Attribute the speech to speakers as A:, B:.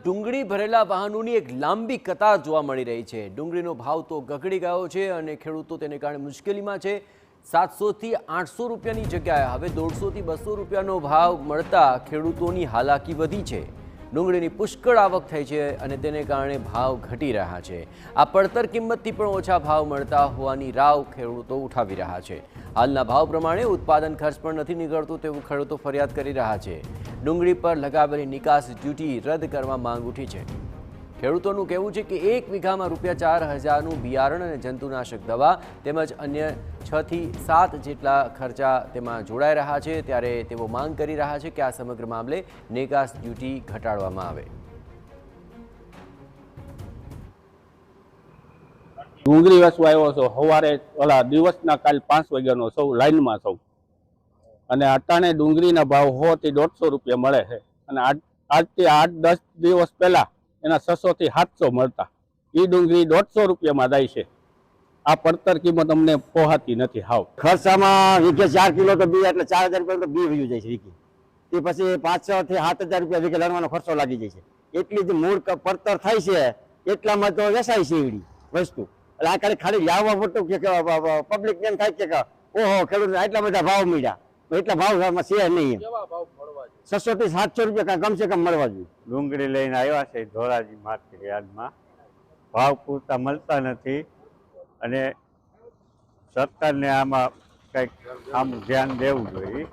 A: ડુંગળી ભરેલા વાહનોની એક લાંબી કતાર જોવા મળી રહી છે। ડુંગળીનો ભાવ તો ગગડી ગયો છે અને ખેડૂતો તેને કારણે મુશ્કેલીમાં છે। 700 થી 800 રૂપિયાની જગ્યાએ હવે 150 થી 200 રૂપિયાનો ભાવ મળતા ખેડૂતોની હાલાકી વધી છે। ડુંગળીની પુષ્કળ આવક થઈ છે અને તેને કારણે ભાવ ઘટી રહ્યા છે। આ પડતર કિંમતથી પણ ઓછા ભાવ મળતા હોવાની રાવ ખેડૂતો ઉઠાવી રહ્યા છે। હાલના ભાવ પ્રમાણે ઉત્પાદન ખર્ચ પણ નથી નીકળતું તેવું ખેડૂતો ફરિયાદ કરી રહ્યા છે। ડુંગળી પર લગાવેલી નિકાસ ડ્યુટી રદ કરવા માંગ ઉઠી છે। ખેડૂતોનું કહેવું છે કે 1 વીઘામાં ₹4000નું બિયારણ અને જંતુનાશક દવા તેમજ અન્ય 6 થી 7 જેટલા ખર્ચા તેમાં જોડાઈ રહ્યા છે। ત્યારે તેઓ માંગ કરી રહ્યા છે કે આ સમગ્ર મામલે નિકાસ ડ્યુટી ઘટાડવામાં આવે।
B: ડુંગળી વેચવા આવ્યો છો સવારે ઓલા દિવસના કાલ 5 વાગ્યાનો સૌ લાઈનમાં સૌ અને અટાણે ડુંગળીના ભાવ 100 થી 150 રૂપિયા મળે છે અને આજથી 8-10 દિવસ પહેલા એના 600 થી 700 મળતા એ ડુંગળી 150 રૂપિયામાં જાય છે। આ પડતર કિંમત અમને પોહાતી નથી। હાવ
C: ખર્ચામાં વીઘે 4 કિલો તો બી એટલે 4000 રૂપિયા તો બી વયું જાય છે વીઘે। તે પછી 500 થી 7000 રૂપિયા વીઘે લણવાનો ખર્ચો લાગી જાય છે। એટલી જ મૂળ પડતર થાય છે એટલામાં તો વેચાય છે એવડી વસ્તુ। એટલે આ ખાલી લાવવા પડતું કે પબ્લિક એમ થાય કે ઓહો ખેડૂત આટલા બધા ભાવ મળ્યા, એટલા ભાવ છે નહીં। 600 થી 700 રૂપિયા કમસે કમ મળવા જોઈએ।
D: ડુંગળી લઈને આવ્યા છે ધોરાજી માર્કેટ યાર્ડમાં, ભાવ પૂરતા મળતા નથી અને સરકારને આમાં કંઈક આમ ધ્યાન દેવું જોઈએ।